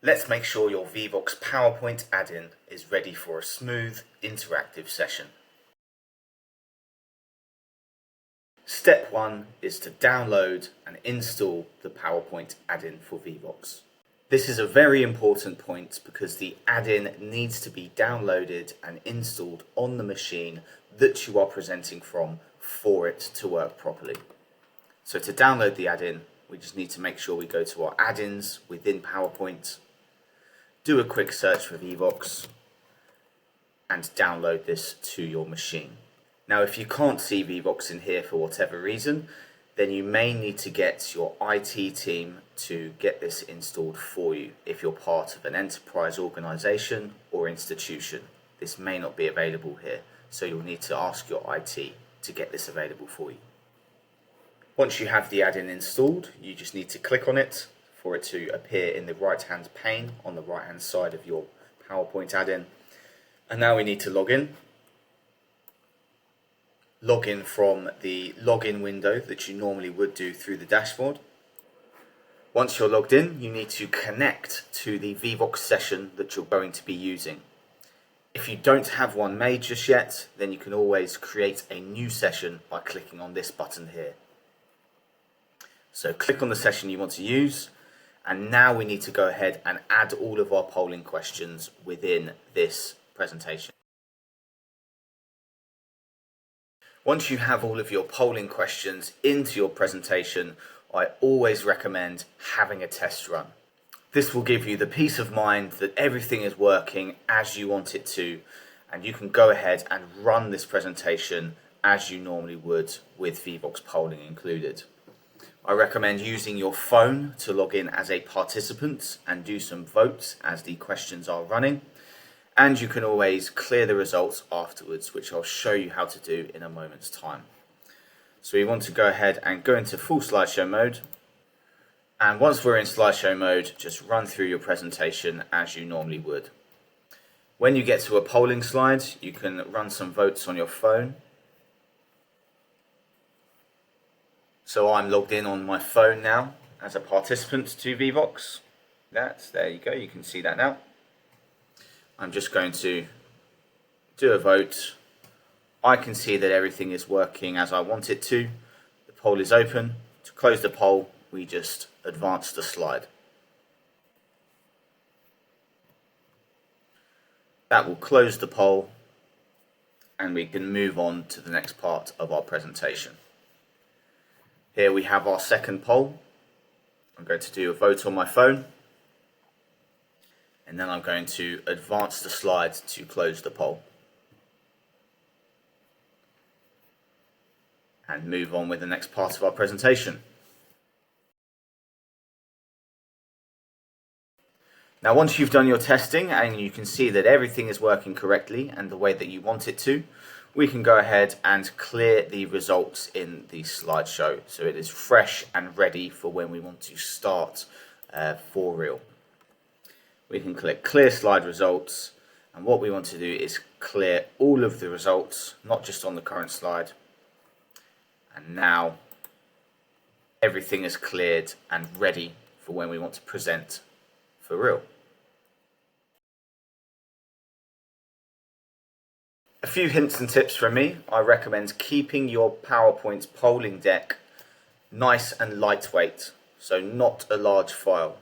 Let's make sure your Vevox PowerPoint add-in is ready for a smooth, interactive session. Step 1 is to download and install the PowerPoint add-in for Vevox. This is a very important point because the add-in needs to be downloaded and installed on the machine that you are presenting from for it to work properly. So to download the add-in, we just need to make sure we go to our add-ins within PowerPoint, do a quick search for Vevox, and download this to your machine. Now, if you can't see Vevox in here for whatever reason, then you may need to get your IT team to get this installed for you. If you're part of an enterprise organization or institution, this may not be available here, so you'll need to ask your IT to get this available for you. Once you have the add-in installed, you just need to click on it for it to appear in the right-hand pane on the right-hand side of your PowerPoint add-in. And now we need to log in. Log in from the login window that you normally would do through the dashboard. Once you're logged in, you need to connect to the Vevox session that you're going to be using. If you don't have one made just yet, then you can always create a new session by clicking on this button here. So click on the session you want to use, and now we need to go ahead and add all of our polling questions within this presentation. Once you have all of your polling questions into your presentation, I always recommend having a test run. This will give you the peace of mind that everything is working as you want it to, and you can go ahead and run this presentation as you normally would with Vevox polling included. I recommend using your phone to log in as a participant and do some votes as the questions are running. And you can always clear the results afterwards, which I'll show you how to do in a moment's time. So we want to go ahead and go into full slideshow mode. And once we're in slideshow mode, just run through your presentation as you normally would. When you get to a polling slide, you can run some votes on your phone. So I'm logged in on my phone now as a participant to Vevox. There you go, you can see that now. I'm just going to do a vote. I can see that everything is working as I want it to. The poll is open. To close the poll, we just advance the slide. That will close the poll, and we can move on to the next part of our presentation. Here we have our second poll. I'm going to do a vote on my phone. And then I'm going to advance the slide to close the poll. And move on with the next part of our presentation. Now, once you've done your testing and you can see that everything is working correctly and the way that you want it to, we can go ahead and clear the results in the slideshow so it is fresh and ready for when we want to start for real. We can click clear slide results, and what we want to do is clear all of the results, not just on the current slide. And now everything is cleared and ready for when we want to present for real. A few hints and tips from me. I recommend keeping your PowerPoint polling deck nice and lightweight, so not a large file.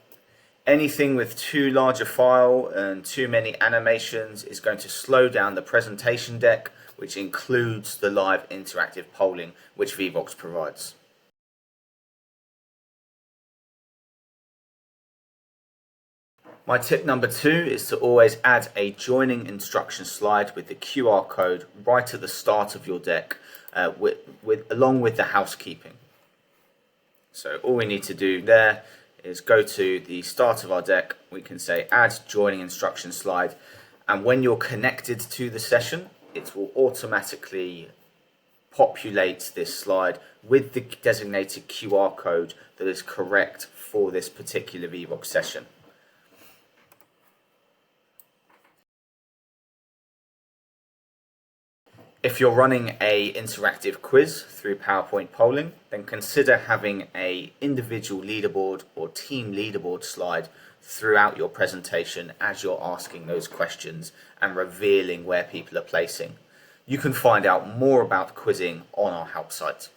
Anything with too large a file and too many animations is going to slow down the presentation deck, which includes the live interactive polling which Vevox provides. My tip number 2 is to always add a joining instruction slide with the QR code right at the start of your deck, along with the housekeeping. So all we need to do there is go to the start of our deck. We can say add joining instruction slide, and when you're connected to the session, it will automatically populate this slide with the designated QR code that is correct for this particular Vevox session. If you're running an interactive quiz through PowerPoint polling, then consider having an individual leaderboard or team leaderboard slide throughout your presentation as you're asking those questions and revealing where people are placing. You can find out more about quizzing on our help site.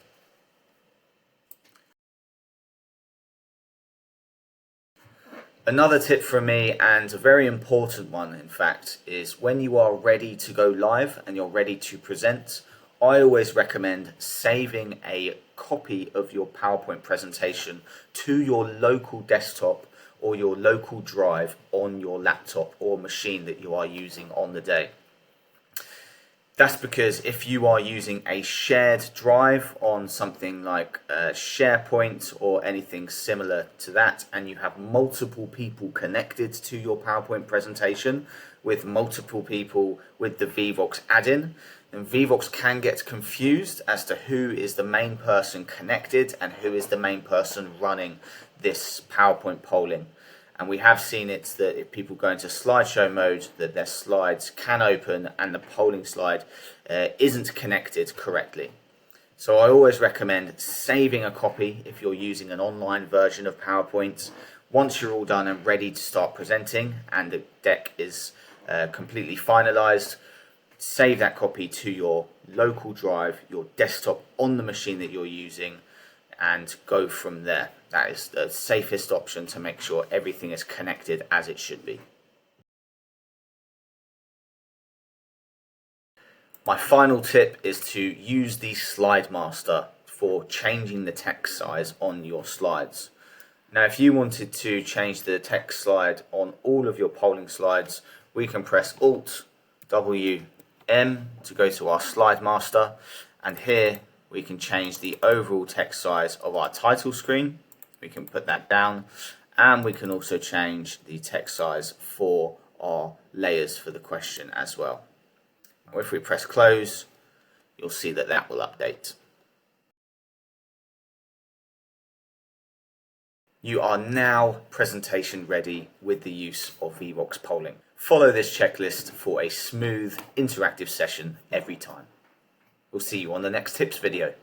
Another tip from me, and a very important one in fact, is when you are ready to go live and you're ready to present, I always recommend saving a copy of your PowerPoint presentation to your local desktop or your local drive on your laptop or machine that you are using on the day. That's because if you are using a shared drive on something like SharePoint or anything similar to that, and you have multiple people connected to your PowerPoint presentation with multiple people with the Vevox add-in, then Vevox can get confused as to who is the main person connected and who is the main person running this PowerPoint polling. And we have seen it that if people go into slideshow mode, that their slides can open and the polling slide isn't connected correctly. So I always recommend saving a copy if you're using an online version of PowerPoint. Once you're all done and ready to start presenting and the deck is completely finalized, save that copy to your local drive, your desktop on the machine that you're using, and go from there. That is the safest option to make sure everything is connected as it should be. My final tip is to use the Slide Master for changing the text size on your slides. Now, if you wanted to change the text slide on all of your polling slides, we can press Alt W M to go to our Slide Master, and here we can change the overall text size of our title screen. We can put that down, and we can also change the text size for our layers for the question as well. Now, if we press close, you'll see that that will update. You are now presentation ready with the use of Vevox polling. Follow this checklist for a smooth, interactive session every time. We'll see you on the next tips video.